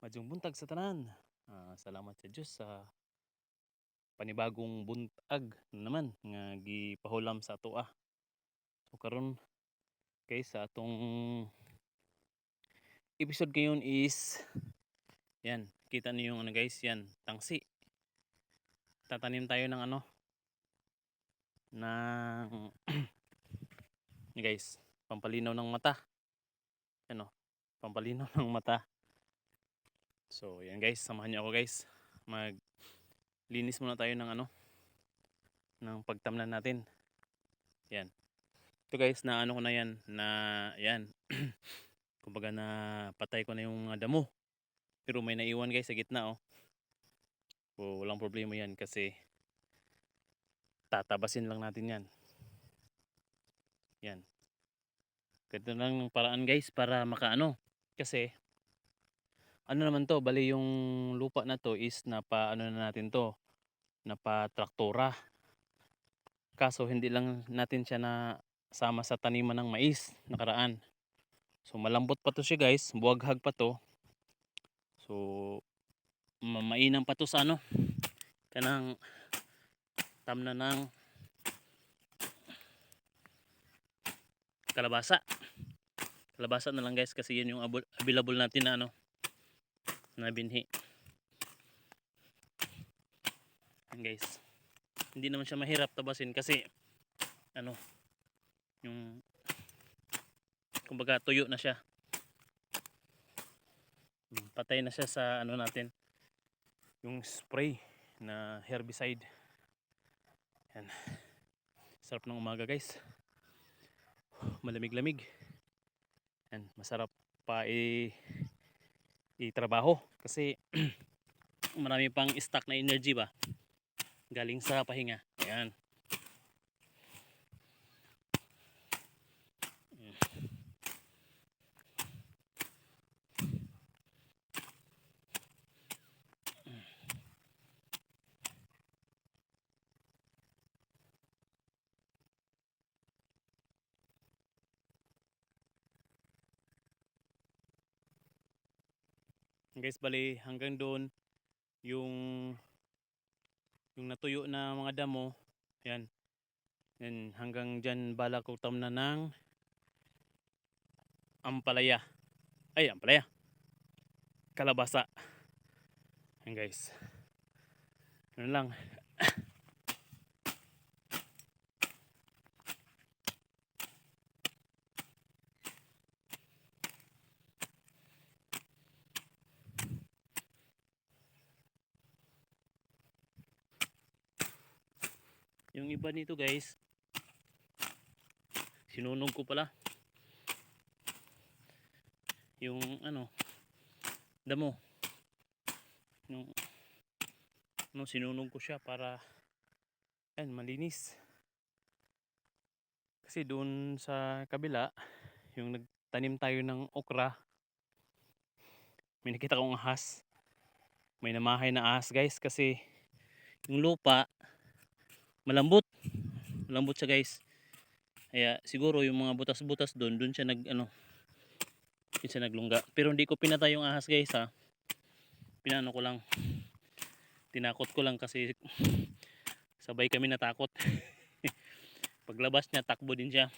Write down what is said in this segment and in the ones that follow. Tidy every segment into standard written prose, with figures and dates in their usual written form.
Madyong buntag sa tanan. Salamat sa Diyos sa panibagong buntag na naman nga gipahulam sa ato. So karon guys, sa atong episode ngayon is yan, kita niyo yung ano guys, yan, tangsi. Tatanim tayo ng ano, ng guys, pampalinaw ng mata. Ano, pampalinaw ng mata. So yan guys, samahan niyo ako guys. Maglinis muna tayo ng ano, ng pagtamnan natin. Yan. Ito guys, na ano ko na yan, na yan. Kumbaga na patay ko na yung mga damo. Pero may naiwan guys sa gitna. So, walang problema yan kasi tatabasin lang natin yan. Yan. Ganito lang ng paraan guys para makaano. Kasi ano naman to, bali yung lupa na to is napa ano na natin to, napa traktora. Kaso hindi lang natin siya na sama sa taniman ng mais nakaraan. So malambot pa to siya guys, buwaghag pa to. So mainam pa to sa ano, kanang tamna ng kalabasa. Kalabasa na lang guys kasi yun yung available natin na ano, na binhi. Yan guys. Hindi naman siya mahirap tabasin kasi ano, yung kumbaga tuyo na siya. Patay na siya sa ano natin, yung spray na herbicide. Yan. Sarap ng umaga guys. Malamig-lamig. Yan, masarap pa i-trabaho kasi marami pang stock na energy ba galing sa pahinga. Yan. Guys, bali hanggang doon yung natuyo na mga damo. Yan. Yan hanggang diyan bala ko tamna ng ampalaya. Ay, ampalaya. Kalabasa. Yan guys. Ano lang. Yung iba nito guys, sinunog ko pala. Yung ano, damo. Yung no, sinunog ko siya para yan, malinis. Kasi doon sa kabila, yung nagtanim tayo ng okra, may nakita kong ahas. May namahay na ahas guys kasi yung lupa malambot. Malambot siya guys. Kaya siguro yung mga butas-butas doon siya doon siya naglungga. Pero hindi ko pinatay yung ahas guys ha. Pinano ko lang. Tinakot ko lang kasi sabay kami natakot. Paglabas niya takbo din siya.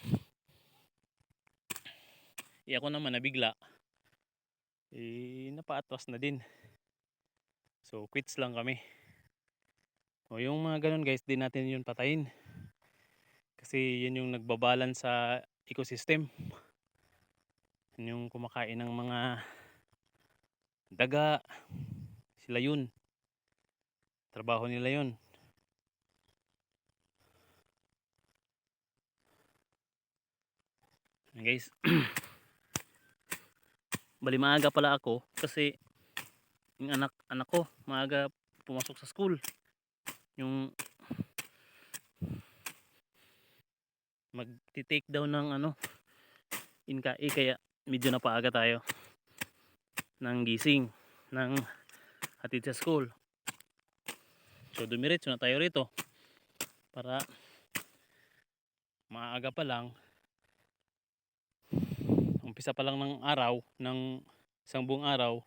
Ako naman nabigla. Napaatras na din. So quits lang kami. O yung mga ganun guys, di natin yun patayin. Kasi yun yung nagbabalance sa ecosystem. Yun yung kumakain ng mga daga. Sila yun. Trabaho nila yun. Guys. Bali maaga pala ako kasi yung anak ko maaga pumasok sa school. Yung magti-take down ng inkai kaya medyo napaaga tayo ng gising ng hatid sa school. So dumiretso na tayo rito para maaga pa lang, umpisa pa lang ng araw, ng isang buong araw,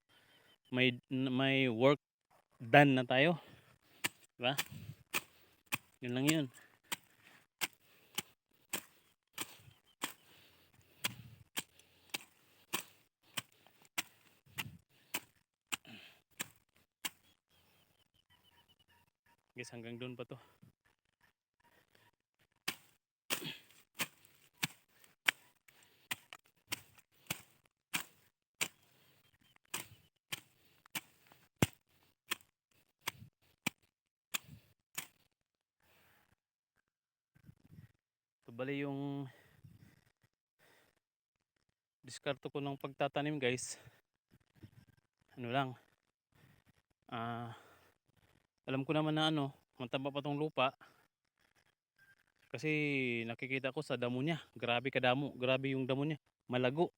may work done na tayo, diba? Yun lang yun. Guys, hanggang doon pa to. Ito bali yung diskarto ko ng pagtatanim, guys. Ano lang, alam ko naman na mataba pa tong lupa kasi nakikita ko sa damo niya, grabe grabe yung damo niya, malago.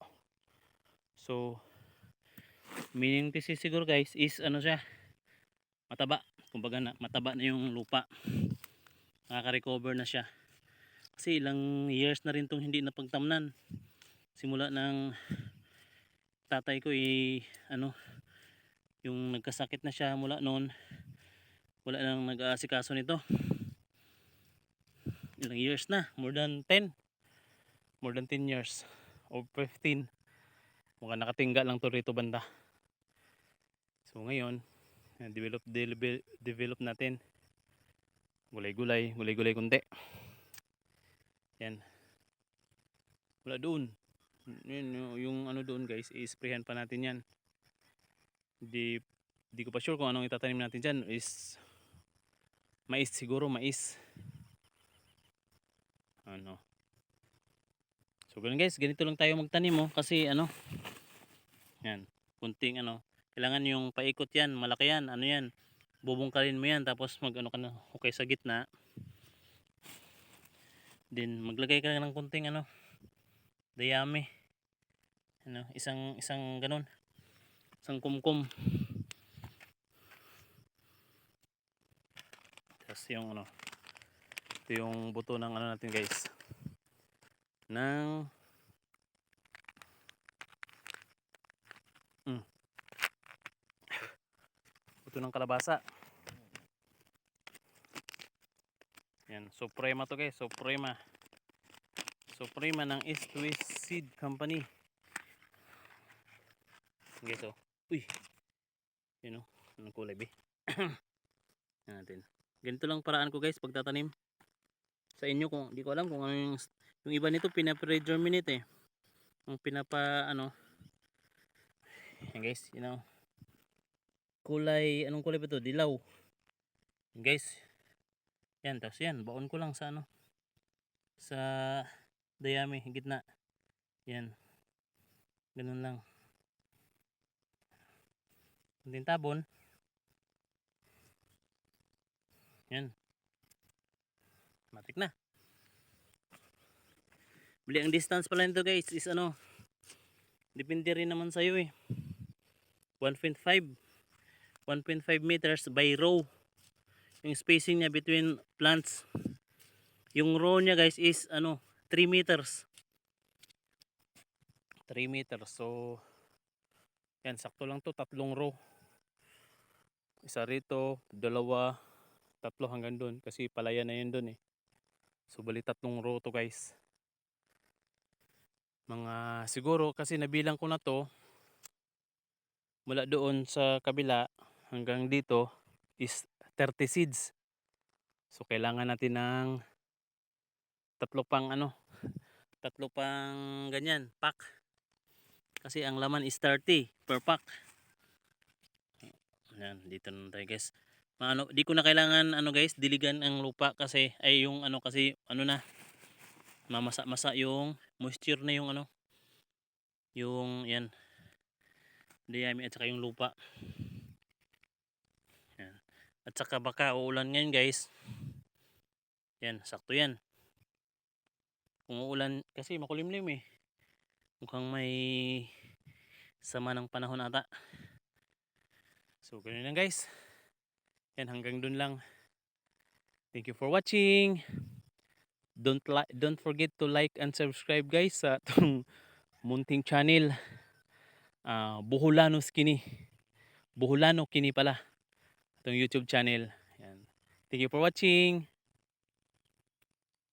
So meaning this is siguro, guys, is siya, mataba. Kumbaga mataba na yung lupa, nakaka-recover na siya kasi ilang years na rin tong hindi napagtamnan. Simula ng tatay ko yung nagkasakit na siya, mula noon wala nang nag-aasikaso nito. Ilang years na, more than 10 years or 15. Mukhang nakatingga lang to rito banda. So ngayon develop natin, gulay-gulay konti. Yan, wala doon. Yun, yung doon, guys, i-sprayhan pa natin yan. Di ko pa sure kung anong itatanim natin dyan. Is mais siguro, mais. So ganun, guys, ganito lang tayo magtanim kasi yan, kunting kailangan yung paikot yan, malaki yan, yan, bubungkalin mo yan, tapos ka na okay sa gitna. Then maglagay ka ng kunting dayami, isang ganun, isang kumkum. Tapos yung ito yung buto ng natin, guys, ng buto ng kalabasa. Yan, Suprema to, guys, Suprema ng East to West Seed Company. Okay, so uy, anong kulay be? Yan natin. Ganito lang paraan ko, guys, pagtatanim. Sa inyo, kung di ko alam kung ano yung iba nito pinapa-germinate yung yan, guys, kulay, anong kulay ba to? Dilaw. Yan, guys, yan, tapos yan, baon ko lang sa sa dayami, gitna. Yan, ganun lang, kunting tabon. Yan, matik na. Bali, ang distance pala nito, guys, is depende rin naman sa'yo 1.5 meters by row yung spacing niya between plants. Yung row niya, guys, is 3 meters. 3 meters. So yan, sakto lang to, 3 row. Isa rito, 2, 3 hanggang doon kasi palayan na yun doon So bali 3 row to, guys. Mga siguro, kasi nabilang ko na to, mula doon sa kabila hanggang dito is 30 seeds. So kailangan natin ng 3 pang 3 pang ganyan pack, kasi ang laman is 30 per pack. Yan, dito na tayo, guys. Di ko na kailangan guys, diligan ang lupa kasi ay yung kasi na mamasa-masa yung moisture na yung yung yan, dayami at saka yung lupa. Yan. At saka baka uulan ngayon, guys. Yan, sakto yan. Kung uulan kasi makulimlim mukhang may sama ng panahon ata. So ganun lang, guys. Yan, hanggang dun lang. Thank you for watching. Don't forget to like and subscribe, guys, sa itong munting channel, Buholano Skinny. Buholano kini pala, itong YouTube channel. Yan. Thank you for watching.